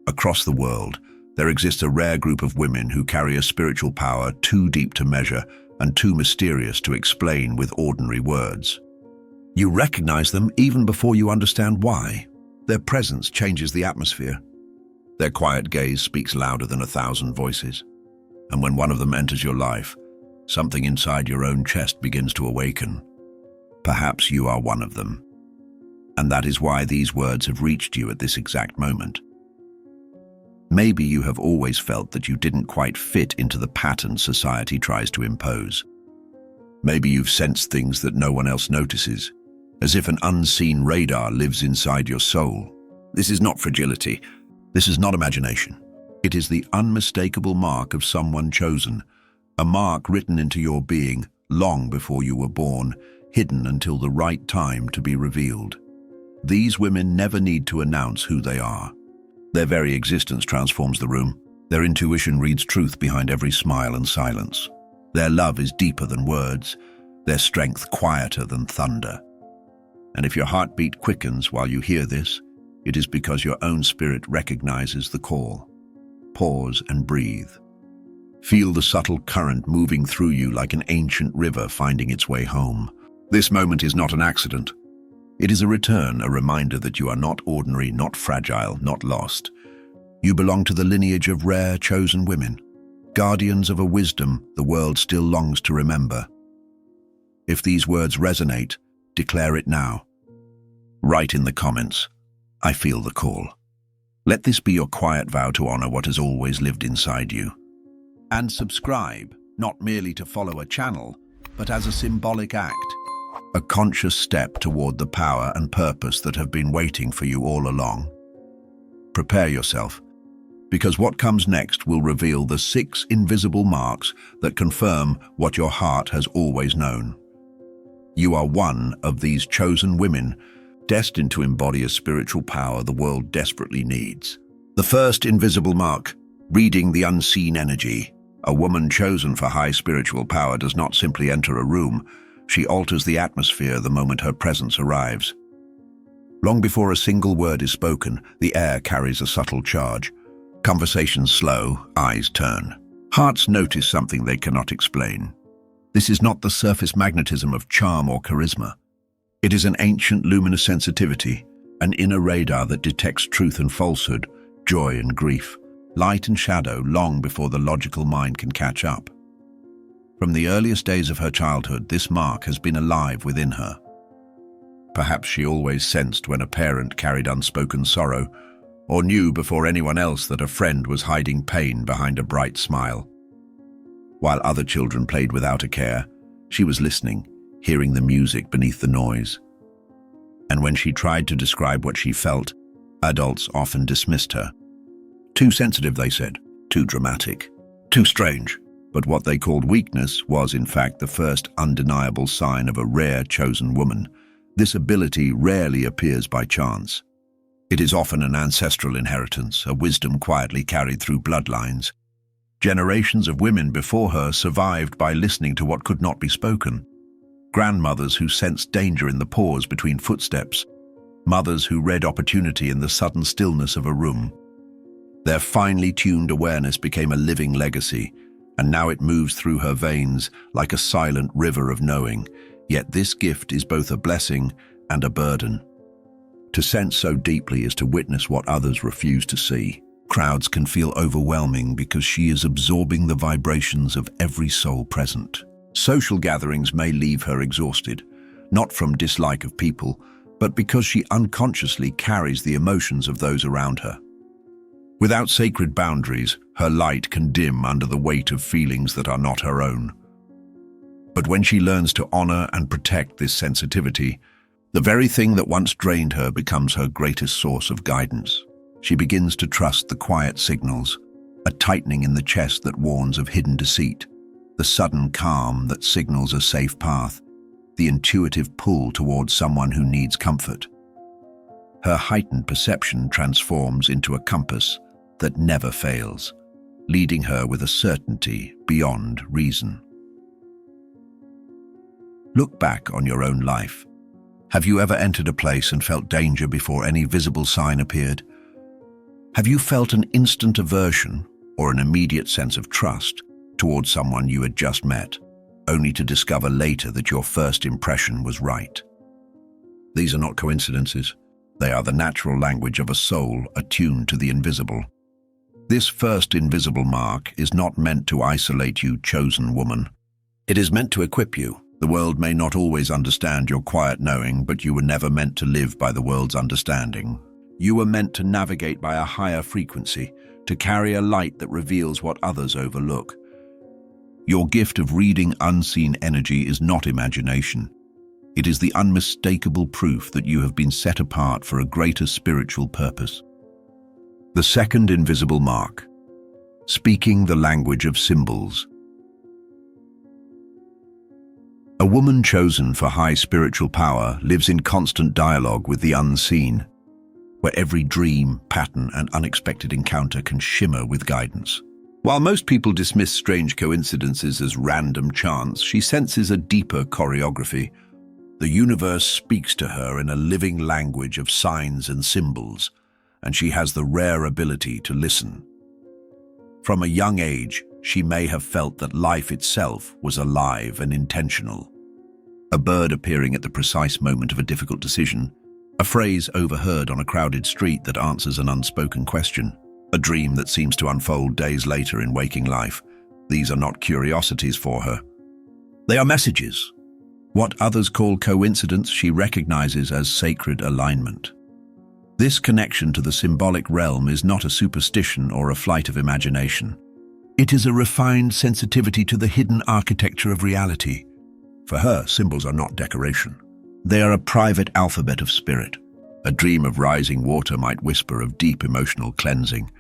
Across the world, there exists a rare group of women who carry a spiritual power too deep to measure and too mysterious to explain with ordinary words. You recognize them even before you understand why. Their presence changes the atmosphere. Their quiet gaze speaks louder than 1,000 voices. And when one of them enters your life, something inside your own chest begins to awaken. Perhaps you are one of them. And that is why these words have reached you at this exact moment. Maybe you have always felt that you didn't quite fit into the pattern society tries to impose. Maybe you've sensed things that no one else notices, as if an unseen radar lives inside your soul. This is not fragility. This is not imagination. It is the unmistakable mark of someone chosen, a mark written into your being long before you were born, hidden until the right time to be revealed. These women never need to announce who they are. Their very existence transforms the room. Their intuition reads truth behind every smile and silence. Their love is deeper than words, their strength quieter than thunder. And if your heartbeat quickens while you hear this, it is because your own spirit recognizes the call. Pause and breathe. Feel the subtle current moving through you like an ancient river finding its way home. This moment is not an accident. It is a return, a reminder that you are not ordinary, not fragile, not lost. You belong to the lineage of rare, chosen women, guardians of a wisdom the world still longs to remember. If these words resonate, declare it now. Write in the comments, "I feel the call." Let this be your quiet vow to honor what has always lived inside you. And subscribe, not merely to follow a channel, but as a symbolic act. A conscious step toward the power and purpose that have been waiting for you all along. Prepare yourself, because what comes next will reveal the 6 invisible marks that confirm what your heart has always known. You are one of these chosen women, destined to embody a spiritual power the world desperately needs. The first invisible mark, reading the unseen energy. A woman chosen for high spiritual power does not simply enter a room. She alters the atmosphere the moment her presence arrives. Long before a single word is spoken, the air carries a subtle charge. Conversations slow, eyes turn. Hearts notice something they cannot explain. This is not the surface magnetism of charm or charisma. It is an ancient luminous sensitivity, an inner radar that detects truth and falsehood, joy and grief, light and shadow long before the logical mind can catch up. From the earliest days of her childhood, this mark has been alive within her. Perhaps she always sensed when a parent carried unspoken sorrow, or knew before anyone else that a friend was hiding pain behind a bright smile. While other children played without a care, she was listening, hearing the music beneath the noise. And when she tried to describe what she felt, adults often dismissed her. Too sensitive, they said, too dramatic, too strange. But what they called weakness was, in fact, the first undeniable sign of a rare, chosen woman. This ability rarely appears by chance. It is often an ancestral inheritance, a wisdom quietly carried through bloodlines. Generations of women before her survived by listening to what could not be spoken. Grandmothers who sensed danger in the pause between footsteps. Mothers who read opportunity in the sudden stillness of a room. Their finely tuned awareness became a living legacy, and now it moves through her veins like a silent river of knowing. Yet this gift is both a blessing and a burden. To sense so deeply is to witness what others refuse to see. Crowds can feel overwhelming because she is absorbing the vibrations of every soul present. Social gatherings may leave her exhausted, not from dislike of people, but because she unconsciously carries the emotions of those around her. Without sacred boundaries, her light can dim under the weight of feelings that are not her own. But when she learns to honor and protect this sensitivity, the very thing that once drained her becomes her greatest source of guidance. She begins to trust the quiet signals, a tightening in the chest that warns of hidden deceit, the sudden calm that signals a safe path, the intuitive pull towards someone who needs comfort. Her heightened perception transforms into a compass that never fails, leading her with a certainty beyond reason. Look back on your own life. Have you ever entered a place and felt danger before any visible sign appeared? Have you felt an instant aversion or an immediate sense of trust towards someone you had just met, only to discover later that your first impression was right? These are not coincidences. They are the natural language of a soul attuned to the invisible. This first invisible mark is not meant to isolate you, chosen woman. It is meant to equip you. The world may not always understand your quiet knowing, but you were never meant to live by the world's understanding. You were meant to navigate by a higher frequency, to carry a light that reveals what others overlook. Your gift of reading unseen energy is not imagination. It is the unmistakable proof that you have been set apart for a greater spiritual purpose. The second invisible mark: speaking the language of symbols. A woman chosen for high spiritual power lives in constant dialogue with the unseen, where every dream, pattern, and unexpected encounter can shimmer with guidance. While most people dismiss strange coincidences as random chance, she senses a deeper choreography. The universe speaks to her in a living language of signs and symbols, and she has the rare ability to listen. From a young age, she may have felt that life itself was alive and intentional. A bird appearing at the precise moment of a difficult decision, a phrase overheard on a crowded street that answers an unspoken question, a dream that seems to unfold days later in waking life. These are not curiosities for her. They are messages. What others call coincidence, she recognizes as sacred alignment. This connection to the symbolic realm is not a superstition or a flight of imagination. It is a refined sensitivity to the hidden architecture of reality. For her, symbols are not decoration. They are a private alphabet of spirit. A dream of rising water might whisper of deep emotional cleansing.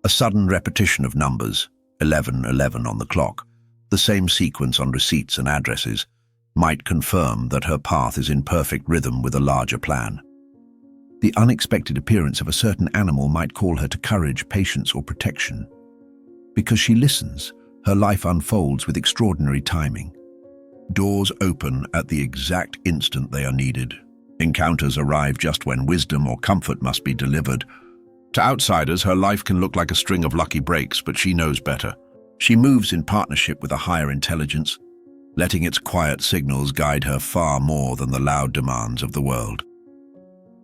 A sudden repetition of numbers, 1111 on the clock, the same sequence on receipts and addresses, might confirm that her path is in perfect rhythm with a larger plan. The unexpected appearance of a certain animal might call her to courage, patience, or protection. Because she listens, her life unfolds with extraordinary timing. Doors open at the exact instant they are needed. Encounters arrive just when wisdom or comfort must be delivered. To outsiders, her life can look like a string of lucky breaks, but she knows better. She moves in partnership with a higher intelligence, letting its quiet signals guide her far more than the loud demands of the world.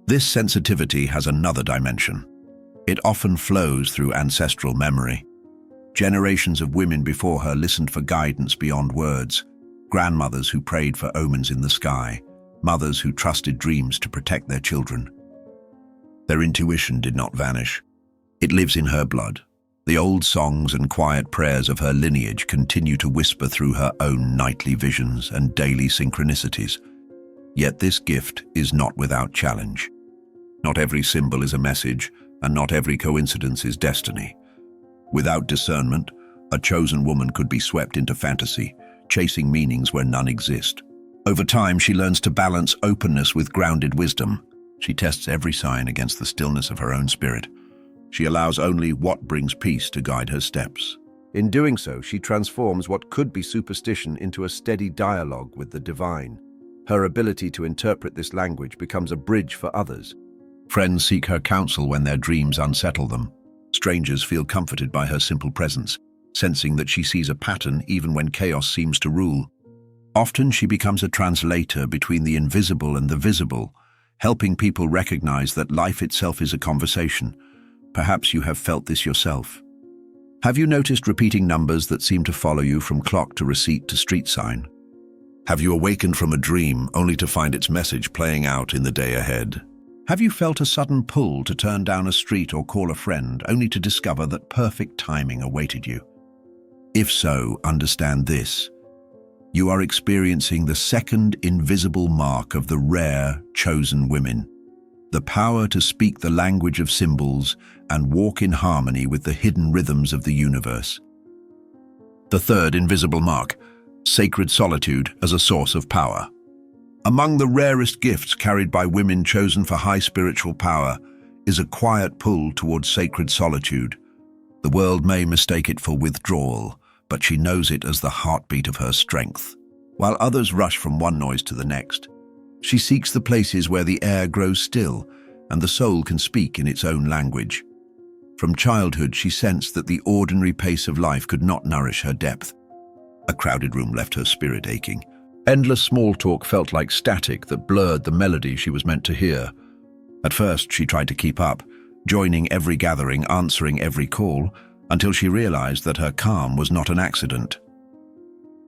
This sensitivity has another dimension. It often flows through ancestral memory. Generations of women before her listened for guidance beyond words. Grandmothers who prayed for omens in the sky, mothers who trusted dreams to protect their children. Their intuition did not vanish. It lives in her blood. The old songs and quiet prayers of her lineage continue to whisper through her own nightly visions and daily synchronicities. Yet this gift is not without challenge. Not every symbol is a message, and not every coincidence is destiny. Without discernment, a chosen woman could be swept into fantasy, chasing meanings where none exist. Over time, she learns to balance openness with grounded wisdom. She tests every sign against the stillness of her own spirit. She allows only what brings peace to guide her steps. In doing so, she transforms what could be superstition into a steady dialogue with the divine. Her ability to interpret this language becomes a bridge for others. Friends seek her counsel when their dreams unsettle them. Strangers feel comforted by her simple presence, sensing that she sees a pattern even when chaos seems to rule. Often she becomes a translator between the invisible and the visible, helping people recognize that life itself is a conversation. Perhaps you have felt this yourself. Have you noticed repeating numbers that seem to follow you from clock to receipt to street sign? Have you awakened from a dream only to find its message playing out in the day ahead? Have you felt a sudden pull to turn down a street or call a friend only to discover that perfect timing awaited you? If so, understand this. You are experiencing the second invisible mark of the rare, chosen women. The power to speak the language of symbols and walk in harmony with the hidden rhythms of the universe. The third invisible mark, sacred solitude as a source of power. Among the rarest gifts carried by women chosen for high spiritual power is a quiet pull towards sacred solitude. The world may mistake it for withdrawal, but she knows it as the heartbeat of her strength. While others rush from one noise to the next, she seeks the places where the air grows still and the soul can speak in its own language. From childhood, she sensed that the ordinary pace of life could not nourish her depth. A crowded room left her spirit aching. Endless small talk felt like static that blurred the melody she was meant to hear. At first, she tried to keep up, joining every gathering, answering every call, until she realized that her calm was not an accident.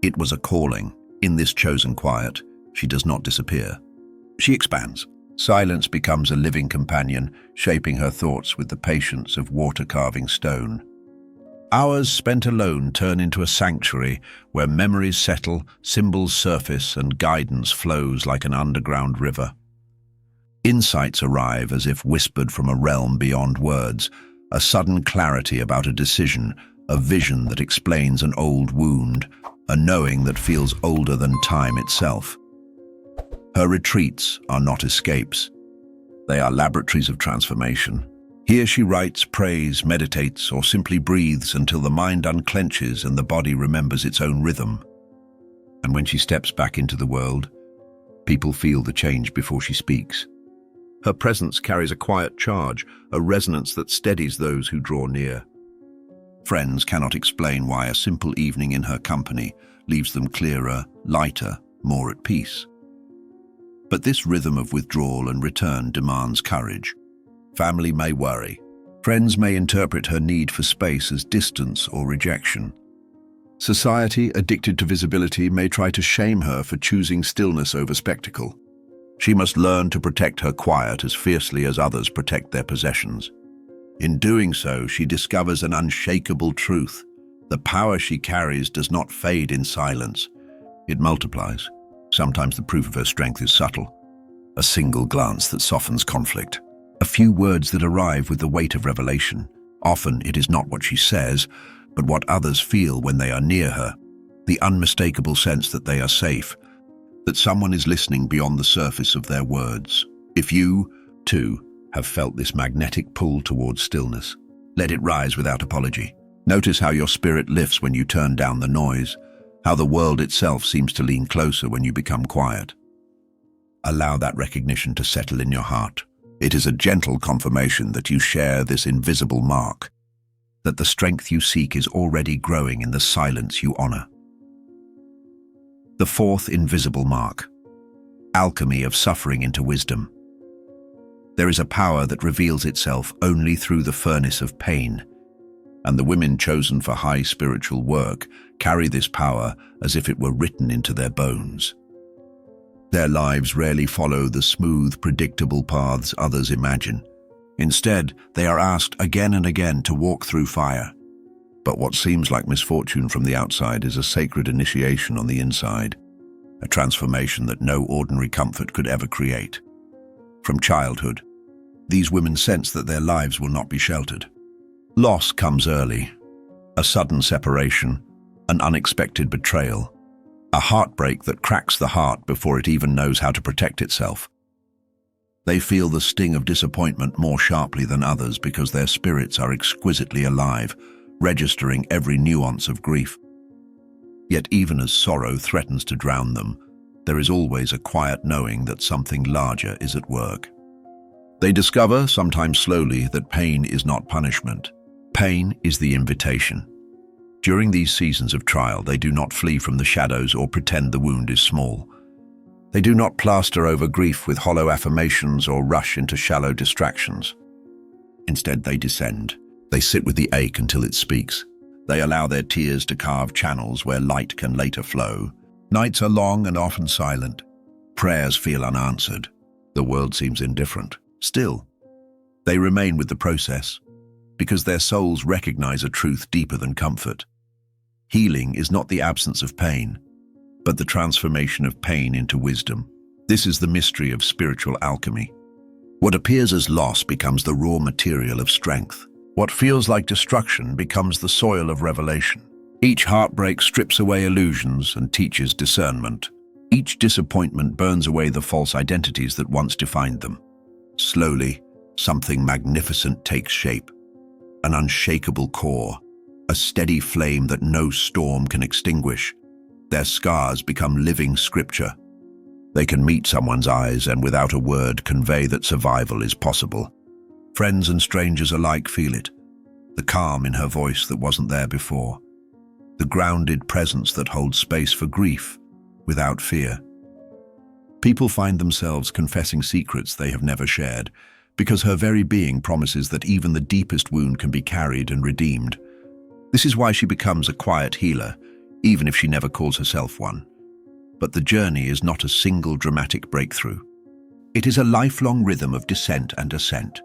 It was a calling. In this chosen quiet, she does not disappear. She expands. Silence becomes a living companion, shaping her thoughts with the patience of water-carving stone. Hours spent alone turn into a sanctuary where memories settle, symbols surface, and guidance flows like an underground river. Insights arrive as if whispered from a realm beyond words, a sudden clarity about a decision, a vision that explains an old wound, a knowing that feels older than time itself. Her retreats are not escapes. They are laboratories of transformation. Here she writes, prays, meditates, or simply breathes until the mind unclenches and the body remembers its own rhythm. And when she steps back into the world, people feel the change before she speaks. Her presence carries a quiet charge, a resonance that steadies those who draw near. Friends cannot explain why a simple evening in her company leaves them clearer, lighter, more at peace. But this rhythm of withdrawal and return demands courage. Family may worry. Friends may interpret her need for space as distance or rejection. Society, addicted to visibility, may try to shame her for choosing stillness over spectacle. She must learn to protect her quiet as fiercely as others protect their possessions. In doing so, she discovers an unshakable truth. The power she carries does not fade in silence. It multiplies. Sometimes the proof of her strength is subtle. A single glance that softens conflict. A few words that arrive with the weight of revelation. Often it is not what she says, but what others feel when they are near her. The unmistakable sense that they are safe, that someone is listening beyond the surface of their words. If you, too, have felt this magnetic pull towards stillness, let it rise without apology. Notice how your spirit lifts when you turn down the noise, how the world itself seems to lean closer when you become quiet. Allow that recognition to settle in your heart. It is a gentle confirmation that you share this invisible mark, that the strength you seek is already growing in the silence you honor. The fourth invisible mark, alchemy of suffering into wisdom. There is a power that reveals itself only through the furnace of pain, and the women chosen for high spiritual work carry this power as if it were written into their bones. Their lives rarely follow the smooth, predictable paths others imagine. Instead, they are asked again and again to walk through fire. But what seems like misfortune from the outside is a sacred initiation on the inside, a transformation that no ordinary comfort could ever create. From childhood, these women sense that their lives will not be sheltered. Loss comes early, a sudden separation, an unexpected betrayal, a heartbreak that cracks the heart before it even knows how to protect itself. They feel the sting of disappointment more sharply than others because their spirits are exquisitely alive, registering every nuance of grief. Yet even as sorrow threatens to drown them, there is always a quiet knowing that something larger is at work. They discover, sometimes slowly, that pain is not punishment. Pain is the invitation. During these seasons of trial, they do not flee from the shadows or pretend the wound is small. They do not plaster over grief with hollow affirmations or rush into shallow distractions. Instead, they descend. They sit with the ache until it speaks. They allow their tears to carve channels where light can later flow. Nights are long and often silent. Prayers feel unanswered. The world seems indifferent. Still, they remain with the process, because their souls recognize a truth deeper than comfort. Healing is not the absence of pain, but the transformation of pain into wisdom. This is the mystery of spiritual alchemy. What appears as loss becomes the raw material of strength. What feels like destruction becomes the soil of revelation. Each heartbreak strips away illusions and teaches discernment. Each disappointment burns away the false identities that once defined them. Slowly, something magnificent takes shape. An unshakable core, a steady flame that no storm can extinguish. Their scars become living scripture. They can meet someone's eyes and without a word convey that survival is possible. Friends and strangers alike feel it. the calm in her voice that wasn't there before, the grounded presence that holds space for grief without fear. People find themselves confessing secrets they have never shared, because her very being promises that even the deepest wound can be carried and redeemed. This is why she becomes a quiet healer, even if she never calls herself one. But the journey is not a single dramatic breakthrough. It is a lifelong rhythm of descent and ascent.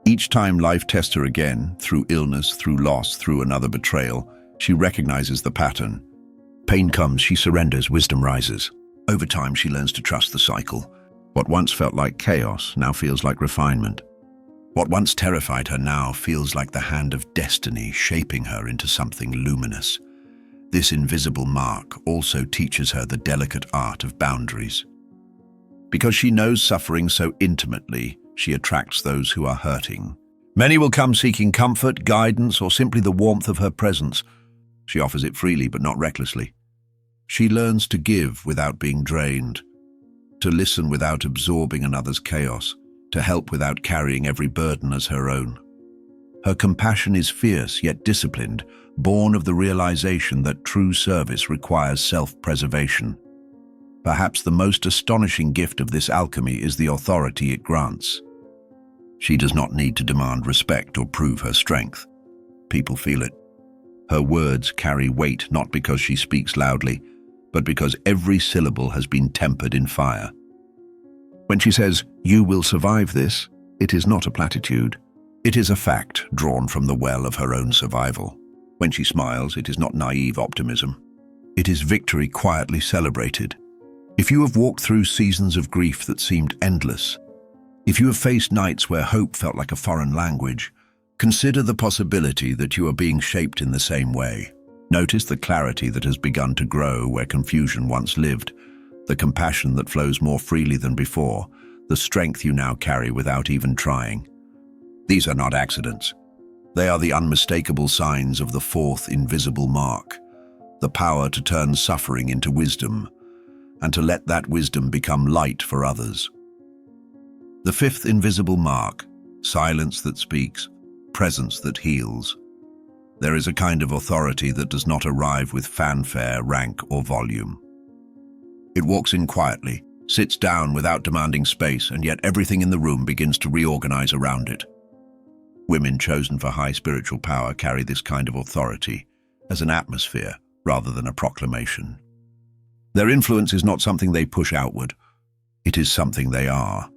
Each time life tests her again, through illness, through loss, through another betrayal, she recognizes the pattern. Pain comes, she surrenders, wisdom rises. Over time, she learns to trust the cycle. What once felt like chaos now feels like refinement. What once terrified her now feels like the hand of destiny shaping her into something luminous. This invisible mark also teaches her the delicate art of boundaries. Because she knows suffering so intimately, she attracts those who are hurting. Many will come seeking comfort, guidance, or simply the warmth of her presence. She offers it freely but not recklessly. She learns to give without being drained, to listen without absorbing another's chaos, to help without carrying every burden as her own. Her compassion is fierce yet disciplined, born of the realization that true service requires self-preservation. Perhaps the most astonishing gift of this alchemy is the authority it grants. She does not need to demand respect or prove her strength. People feel it. Her words carry weight not because she speaks loudly, but because every syllable has been tempered in fire. When she says, "You will survive this," it is not a platitude. It is a fact drawn from the well of her own survival. When she smiles, it is not naive optimism. It is victory quietly celebrated. If you have walked through seasons of grief that seemed endless, if you have faced nights where hope felt like a foreign language, consider the possibility that you are being shaped in the same way. Notice the clarity that has begun to grow where confusion once lived, the compassion that flows more freely than before, the strength you now carry without even trying. These are not accidents. They are the unmistakable signs of the fourth invisible mark, the power to turn suffering into wisdom, and to let that wisdom become light for others. The fifth invisible mark, silence that speaks, presence that heals. There is a kind of authority that does not arrive with fanfare, rank, or volume. It walks in quietly, sits down without demanding space, and yet everything in the room begins to reorganize around it. Women chosen for high spiritual power carry this kind of authority as an atmosphere rather than a proclamation. Their influence is not something they push outward. It is something they are,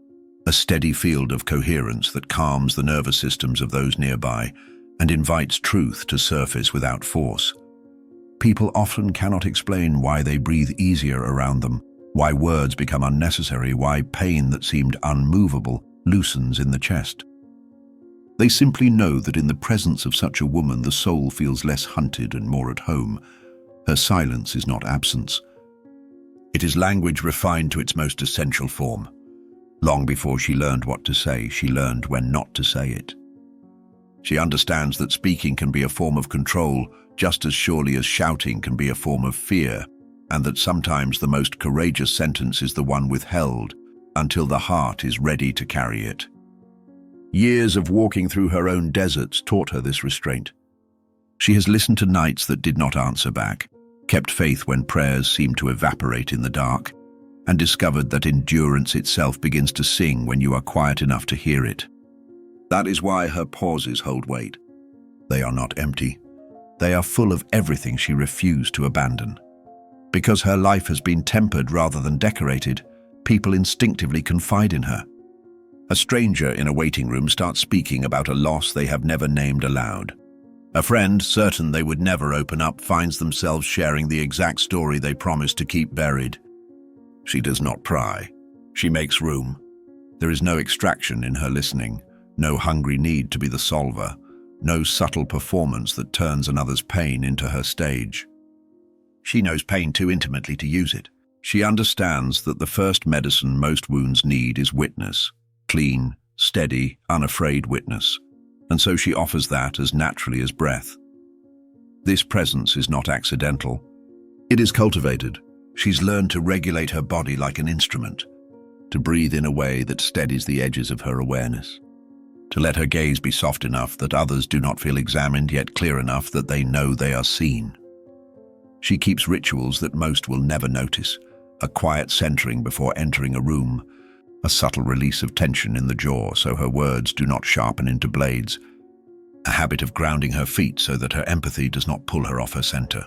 a steady field of coherence that calms the nervous systems of those nearby and invites truth to surface without force. People often cannot explain why they breathe easier around them, why words become unnecessary, why pain that seemed unmovable loosens in the chest. They simply know that in the presence of such a woman, the soul feels less hunted and more at home. Her silence is not absence. It is language refined to its most essential form. Long before she learned what to say, she learned when not to say it. She understands that speaking can be a form of control just as surely as shouting can be a form of fear, and that sometimes the most courageous sentence is the one withheld until the heart is ready to carry it. Years of walking through her own deserts taught her this restraint. She has listened to nights that did not answer back, kept faith when prayers seemed to evaporate in the dark, and discovered that endurance itself begins to sing when you are quiet enough to hear it. That is why her pauses hold weight. They are not empty. They are full of everything she refused to abandon. Because her life has been tempered rather than decorated, people instinctively confide in her. A stranger in a waiting room starts speaking about a loss they have never named aloud. A friend, certain they would never open up, finds themselves sharing the exact story they promised to keep buried. She does not pry. She makes room. There is no extraction in her listening, no hungry need to be the solver, no subtle performance that turns another's pain into her stage. She knows pain too intimately to use it. She understands that the first medicine most wounds need is witness, clean, steady, unafraid witness, and so she offers that as naturally as breath. This presence is not accidental. It is cultivated. She's learned to regulate her body like an instrument, to breathe in a way that steadies the edges of her awareness. to let her gaze be soft enough that others do not feel examined, yet clear enough that they know they are seen. She keeps rituals that most will never notice, a quiet centering before entering a room, a subtle release of tension in the jaw so her words do not sharpen into blades, a habit of grounding her feet so that her empathy does not pull her off her center.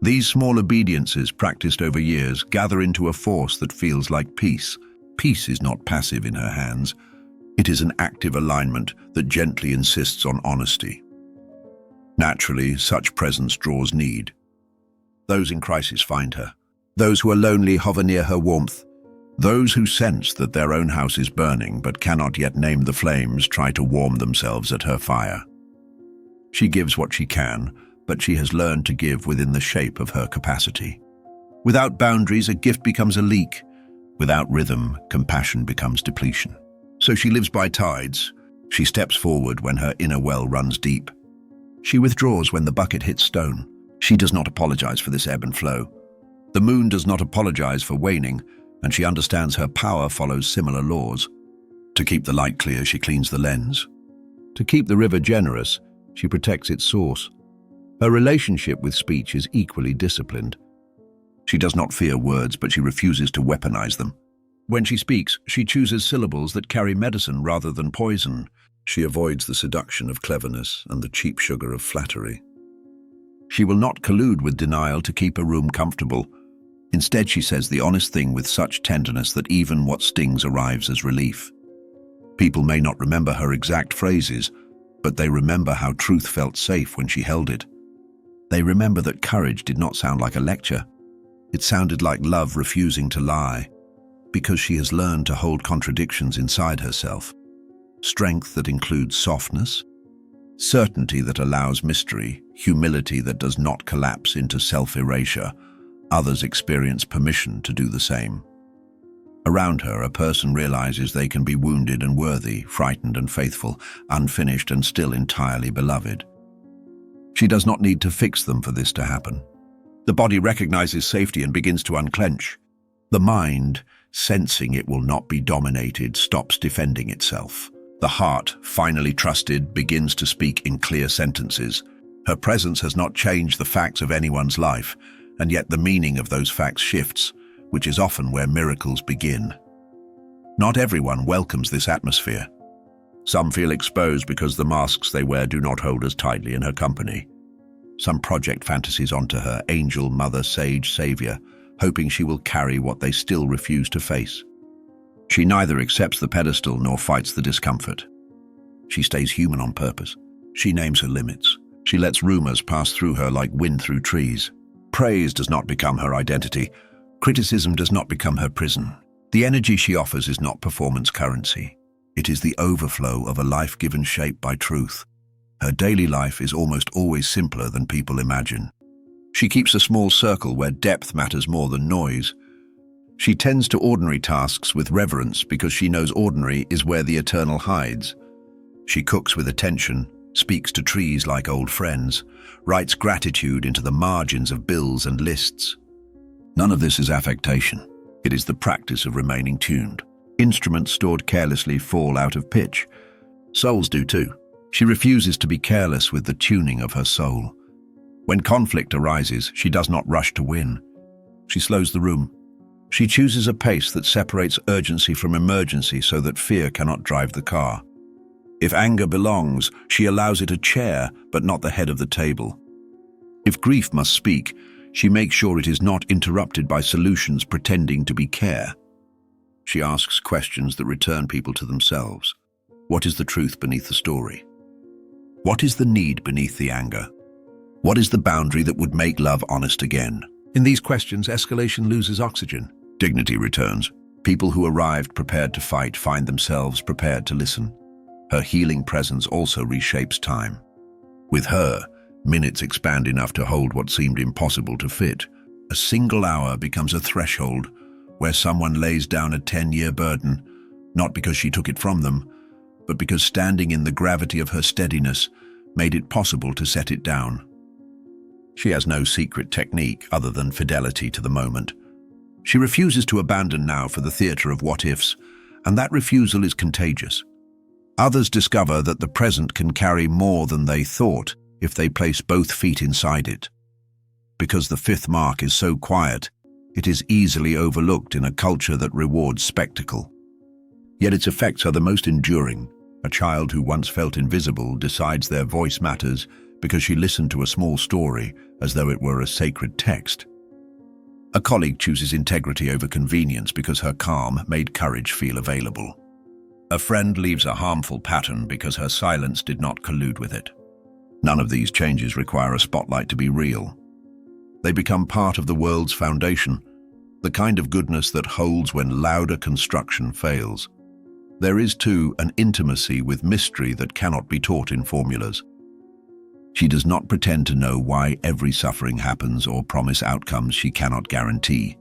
These small obediences, practiced over years, gather into a force that feels like peace. Peace is not passive in her hands. It is an active alignment that gently insists on honesty. Naturally, such presence draws need. Those in crisis find her. Those who are lonely hover near her warmth. Those who sense that their own house is burning but cannot yet name the flames try to warm themselves at her fire. She gives what she can, but she has learned to give within the shape of her capacity. Without boundaries, a gift becomes a leak. Without rhythm, compassion becomes depletion. So she lives by tides. She steps forward when her inner well runs deep. She withdraws when the bucket hits stone. She does not apologize for this ebb and flow. The moon does not apologize for waning, and she understands her power follows similar laws. To keep the light clear, she cleans the lens. To keep the river generous, she protects its source. Her relationship with speech is equally disciplined. She does not fear words, but she refuses to weaponize them. When she speaks, she chooses syllables that carry medicine rather than poison. She avoids the seduction of cleverness and the cheap sugar of flattery. She will not collude with denial to keep a room comfortable. Instead, she says the honest thing with such tenderness that even what stings arrives as relief. People may not remember her exact phrases, but they remember how truth felt safe when she held it. They remember that courage did not sound like a lecture. It sounded like love refusing to lie, because she has learned to hold contradictions inside herself. Strength that includes softness, certainty that allows mystery, humility that does not collapse into self-erasure. Others experience permission to do the same. Around her, a person realizes they can be wounded and worthy, frightened and faithful, unfinished and still entirely beloved. She does not need to fix them for this to happen. The body recognizes safety and begins to unclench. The mind, sensing it will not be dominated, stops defending itself. The heart, finally trusted, begins to speak in clear sentences. Her presence has not changed the facts of anyone's life, and yet the meaning of those facts shifts, which is often where miracles begin. Not everyone welcomes this atmosphere. Some feel exposed because the masks they wear do not hold as tightly in her company. Some project fantasies onto her, angel, mother, sage, savior, hoping she will carry what they still refuse to face. She neither accepts the pedestal nor fights the discomfort. She stays human on purpose. She names her limits. She lets rumors pass through her like wind through trees. Praise does not become her identity. Criticism does not become her prison. The energy she offers is not performance currency. It is the overflow of a life given shape by truth. Her daily life is almost always simpler than people imagine. She keeps a small circle where depth matters more than noise. She tends to ordinary tasks with reverence because she knows ordinary is where the eternal hides. She cooks with attention, speaks to trees like old friends, writes gratitude into the margins of bills and lists. None of this is affectation. It is the practice of remaining tuned. Instruments stored carelessly fall out of pitch. Souls do too. She refuses to be careless with the tuning of her soul. When conflict arises, she does not rush to win. She slows the room. She chooses a pace that separates urgency from emergency so that fear cannot drive the car. If anger belongs, she allows it a chair, but not the head of the table. If grief must speak, she makes sure it is not interrupted by solutions pretending to be care. She asks questions that return people to themselves. What is the truth beneath the story? What is the need beneath the anger? What is the boundary that would make love honest again? In these questions, escalation loses oxygen. Dignity returns. People who arrived prepared to fight find themselves prepared to listen. Her healing presence also reshapes time. With her, minutes expand enough to hold what seemed impossible to fit. A single hour becomes a threshold where someone lays down a 10-year burden, not because she took it from them, but because standing in the gravity of her steadiness made it possible to set it down. She has no secret technique other than fidelity to the moment. She refuses to abandon now for the theater of what-ifs, and that refusal is contagious. Others discover that the present can carry more than they thought if they place both feet inside it. Because the fifth mark is so quiet, it is easily overlooked in a culture that rewards spectacle. Yet its effects are the most enduring. A child who once felt invisible decides their voice matters because she listened to a small story as though it were a sacred text. A colleague chooses integrity over convenience because her calm made courage feel available. A friend leaves a harmful pattern because her silence did not collude with it. None of these changes require a spotlight to be real. They become part of the world's foundation, the kind of goodness that holds when louder construction fails. There is, too, an intimacy with mystery that cannot be taught in formulas. She does not pretend to know why every suffering happens or promise outcomes she cannot guarantee.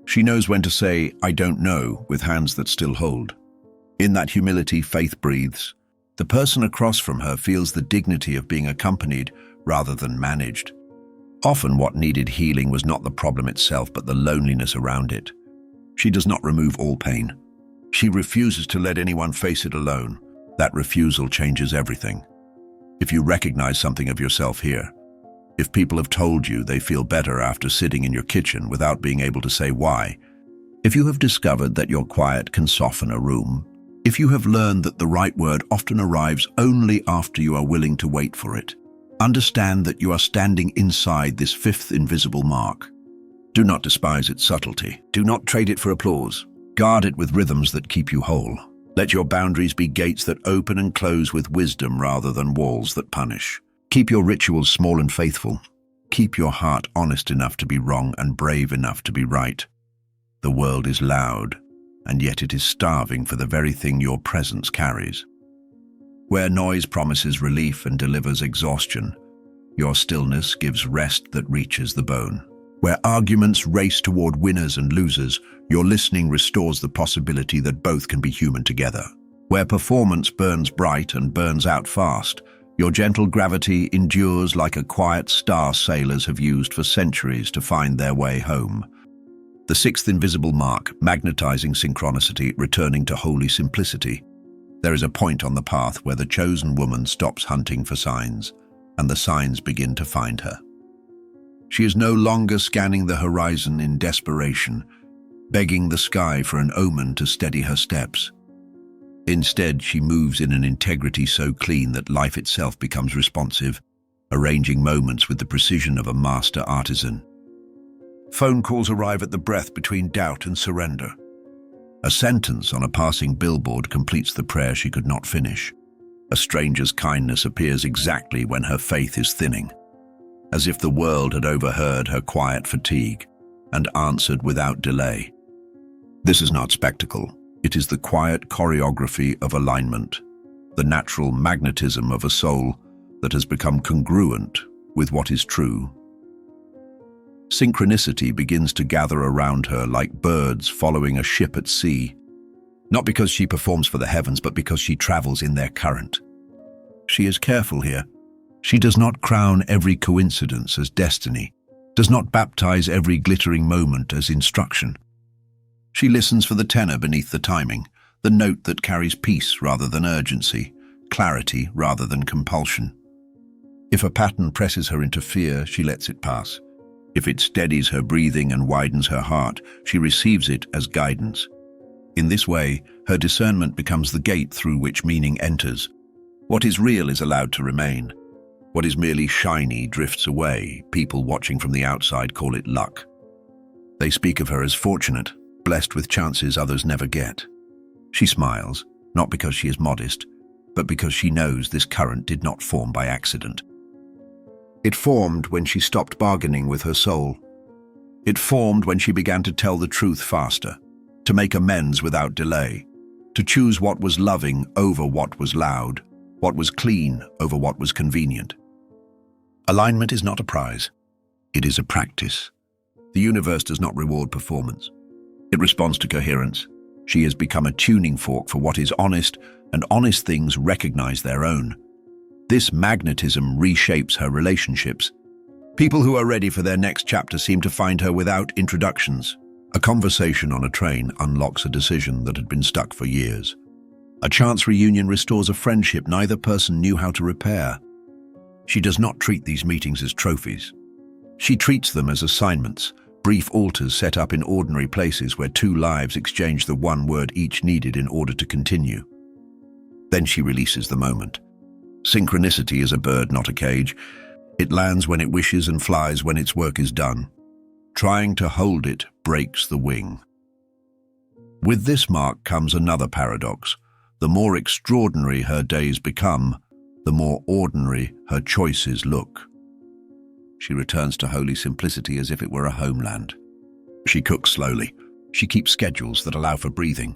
She knows when to say, "I don't know," with hands that still hold. In that humility, faith breathes. The person across from her feels the dignity of being accompanied rather than managed. Often what needed healing was not the problem itself, but the loneliness around it. She does not remove all pain. She refuses to let anyone face it alone. That refusal changes everything. If you recognize something of yourself here, if people have told you they feel better after sitting in your kitchen without being able to say why, if you have discovered that your quiet can soften a room, if you have learned that the right word often arrives only after you are willing to wait for it, understand that you are standing inside this fifth invisible mark. Do not despise its subtlety. Do not trade it for applause. Guard it with rhythms that keep you whole. Let your boundaries be gates that open and close with wisdom rather than walls that punish. Keep your rituals small and faithful. Keep your heart honest enough to be wrong and brave enough to be right. The world is loud, and yet it is starving for the very thing your presence carries. Where noise promises relief and delivers exhaustion, your stillness gives rest that reaches the bone. Where arguments race toward winners and losers, your listening restores the possibility that both can be human together. Where performance burns bright and burns out fast, your gentle gravity endures like a quiet star sailors have used for centuries to find their way home. The sixth invisible mark, magnetizing synchronicity, returning to holy simplicity. There is a point on the path where the chosen woman stops hunting for signs, and the signs begin to find her. She is no longer scanning the horizon in desperation, begging the sky for an omen to steady her steps. Instead, she moves in an integrity so clean that life itself becomes responsive, arranging moments with the precision of a master artisan. Phone calls arrive at the breath between doubt and surrender. A sentence on a passing billboard completes the prayer she could not finish. A stranger's kindness appears exactly when her faith is thinning, as if the world had overheard her quiet fatigue and answered without delay. This is not spectacle. It is the quiet choreography of alignment, the natural magnetism of a soul that has become congruent with what is true. Synchronicity begins to gather around her like birds following a ship at sea, not because she performs for the heavens, but because she travels in their current. She is careful here. She does not crown every coincidence as destiny, does not baptize every glittering moment as instruction. She listens for the tenor beneath the timing, the note that carries peace rather than urgency, clarity rather than compulsion. If a pattern presses her into fear, she lets it pass. If it steadies her breathing and widens her heart, she receives it as guidance. In this way, her discernment becomes the gate through which meaning enters. What is real is allowed to remain. What is merely shiny drifts away. People watching from the outside call it luck. They speak of her as fortunate, blessed with chances others never get. She smiles, not because she is modest, but because she knows this current did not form by accident. It formed when she stopped bargaining with her soul. It formed when she began to tell the truth faster, to make amends without delay, to choose what was loving over what was loud, what was clean over what was convenient. Alignment is not a prize. It is a practice. The universe does not reward performance. It responds to coherence. She has become a tuning fork for what is honest, and honest things recognize their own. This magnetism reshapes her relationships. People who are ready for their next chapter seem to find her without introductions. A conversation on a train unlocks a decision that had been stuck for years. A chance reunion restores a friendship neither person knew how to repair. She does not treat these meetings as trophies. She treats them as assignments, brief altars set up in ordinary places where two lives exchange the one word each needed in order to continue. Then she releases the moment. Synchronicity is a bird, not a cage. It lands when it wishes and flies when its work is done. Trying to hold it breaks the wing. With this mark comes another paradox. The more extraordinary her days become, the more ordinary her choices look. She returns to holy simplicity as if it were a homeland. She cooks slowly. She keeps schedules that allow for breathing.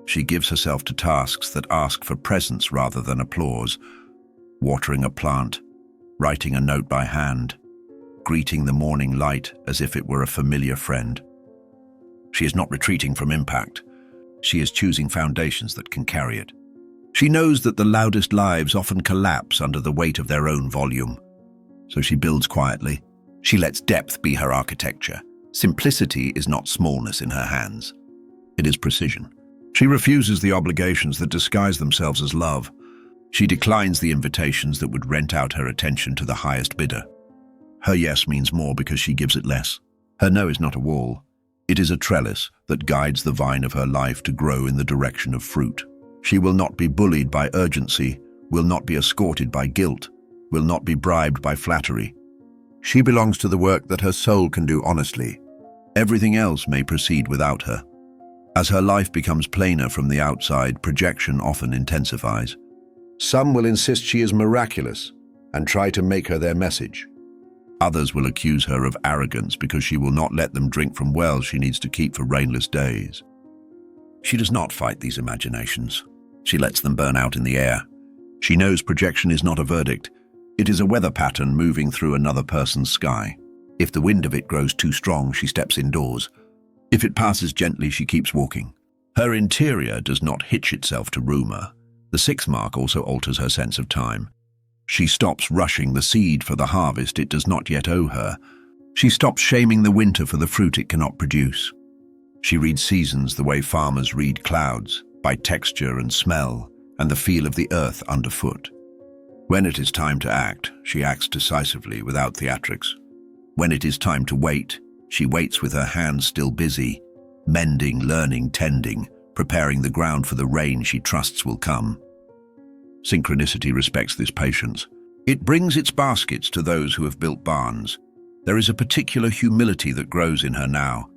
She gives herself to tasks that ask for presence rather than applause. Watering a plant, writing a note by hand, greeting the morning light as if it were a familiar friend. She is not retreating from impact. She is choosing foundations that can carry it. She knows that the loudest lives often collapse under the weight of their own volume. So she builds quietly. She lets depth be her architecture. Simplicity is not smallness in her hands. It is precision. She refuses the obligations that disguise themselves as love. She declines the invitations that would rent out her attention to the highest bidder. Her yes means more because she gives it less. Her no is not a wall. It is a trellis that guides the vine of her life to grow in the direction of fruit. She will not be bullied by urgency, will not be escorted by guilt, will not be bribed by flattery. She belongs to the work that her soul can do honestly. Everything else may proceed without her. As her life becomes plainer from the outside, projection often intensifies. Some will insist she is miraculous and try to make her their message. Others will accuse her of arrogance because she will not let them drink from wells she needs to keep for rainless days. She does not fight these imaginations. She lets them burn out in the air. She knows projection is not a verdict. It is a weather pattern moving through another person's sky. If the wind of it grows too strong, she steps indoors. If it passes gently, she keeps walking. Her interior does not hitch itself to rumor. The 6th mark also alters her sense of time. She stops rushing the seed for the harvest it does not yet owe her. She stops shaming the winter for the fruit it cannot produce. She reads seasons the way farmers read clouds, by texture and smell, and the feel of the earth underfoot. When it is time to act, she acts decisively without theatrics. When it is time to wait, she waits with her hands still busy, mending, learning, tending, preparing the ground for the rain she trusts will come. Synchronicity respects this patience. It brings its baskets to those who have built barns. There is a particular humility that grows in her now.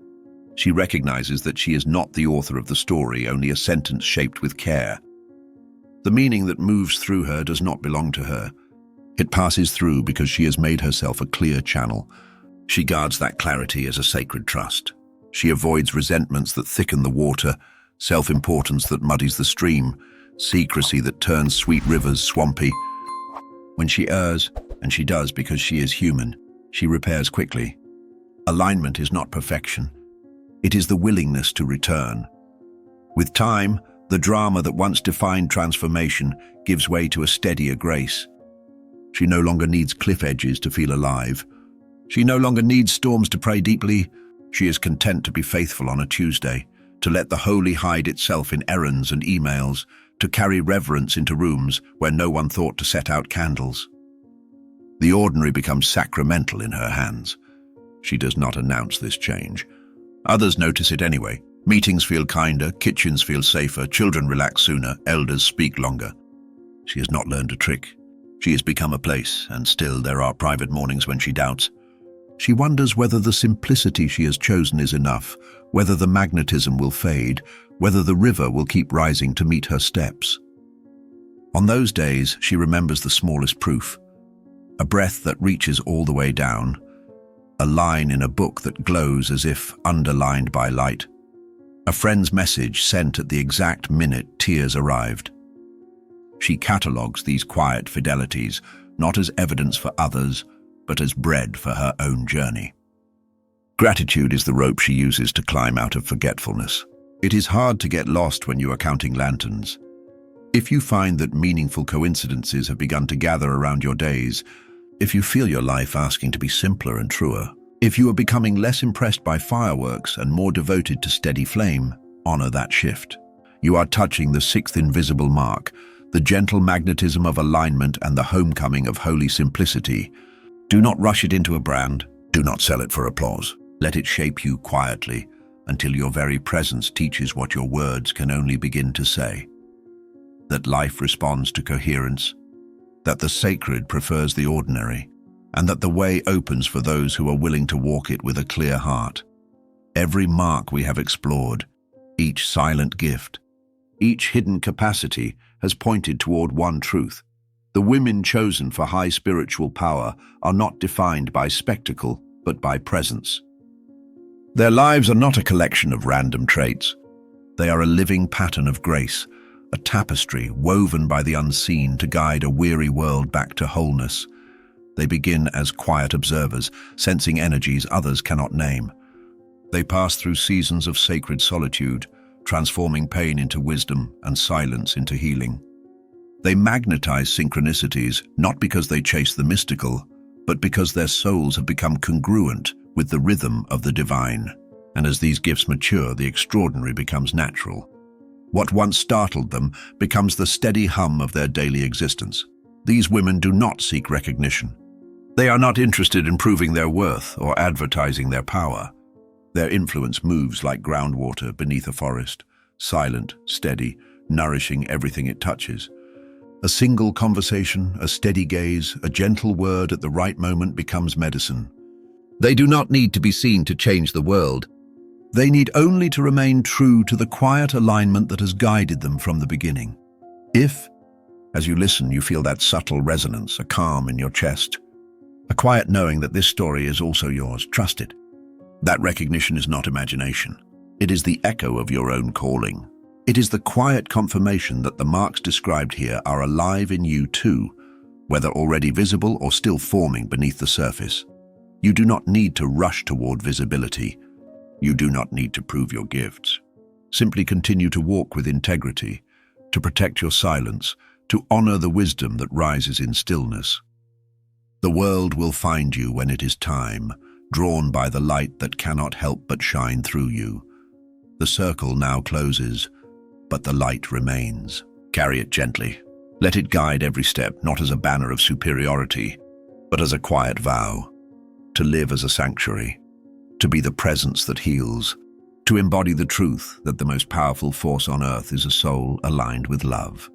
She recognizes that she is not the author of the story, only a sentence shaped with care. The meaning that moves through her does not belong to her. It passes through because she has made herself a clear channel. She guards that clarity as a sacred trust. She avoids resentments that thicken the water, self-importance that muddies the stream, secrecy that turns sweet rivers swampy. When she errs, and she does because she is human, she repairs quickly. Alignment is not perfection. It is the willingness to return. With time, the drama that once defined transformation gives way to a steadier grace. She no longer needs cliff edges to feel alive. She no longer needs storms to pray deeply. She is content to be faithful on a Tuesday, to let the holy hide itself in errands and emails, to carry reverence into rooms where no one thought to set out candles. The ordinary becomes sacramental in her hands. She does not announce this change. Others notice it anyway. Meetings feel kinder, kitchens feel safer, children relax sooner, elders speak longer. She has not learned a trick. She has become a place, and still there are private mornings when she doubts. She wonders whether the simplicity she has chosen is enough, whether the magnetism will fade, whether the river will keep rising to meet her steps. On those days, she remembers the smallest proof. A breath that reaches all the way down. A line in a book that glows as if underlined by light. A friend's message sent at the exact minute tears arrived. She catalogues these quiet fidelities, not as evidence for others, but as bread for her own journey. Gratitude is the rope she uses to climb out of forgetfulness. It is hard to get lost when you are counting lanterns. If you find that meaningful coincidences have begun to gather around your days, if you feel your life asking to be simpler and truer, if you are becoming less impressed by fireworks and more devoted to steady flame, honor that shift. You are touching the sixth invisible mark, the gentle magnetism of alignment and the homecoming of holy simplicity. Do not rush it into a brand. Do not sell it for applause. Let it shape you quietly until your very presence teaches what your words can only begin to say. That life responds to coherence, that the sacred prefers the ordinary, and that the way opens for those who are willing to walk it with a clear heart. Every mark we have explored, each silent gift, each hidden capacity has pointed toward one truth. The women chosen for high spiritual power are not defined by spectacle, but by presence. Their lives are not a collection of random traits. They are a living pattern of grace, a tapestry woven by the unseen to guide a weary world back to wholeness. They begin as quiet observers, sensing energies others cannot name. They pass through seasons of sacred solitude, transforming pain into wisdom and silence into healing. They magnetize synchronicities not because they chase the mystical, but because their souls have become congruent with the rhythm of the divine. And as these gifts mature, the extraordinary becomes natural. What once startled them becomes the steady hum of their daily existence. These women do not seek recognition. They are not interested in proving their worth or advertising their power. Their influence moves like groundwater beneath a forest, silent, steady, nourishing everything it touches. A single conversation, a steady gaze, a gentle word at the right moment becomes medicine. They do not need to be seen to change the world. They need only to remain true to the quiet alignment that has guided them from the beginning. If, as you listen, you feel that subtle resonance, a calm in your chest, a quiet knowing that this story is also yours, trust it. That recognition is not imagination. It is the echo of your own calling. It is the quiet confirmation that the marks described here are alive in you too, whether already visible or still forming beneath the surface. You do not need to rush toward visibility. You do not need to prove your gifts. Simply continue to walk with integrity, to protect your silence, to honor the wisdom that rises in stillness. The world will find you when it is time, drawn by the light that cannot help but shine through you. The circle now closes, but the light remains. Carry it gently. Let it guide every step, not as a banner of superiority, but as a quiet vow. To live as a sanctuary, to be the presence that heals, to embody the truth that the most powerful force on earth is a soul aligned with love.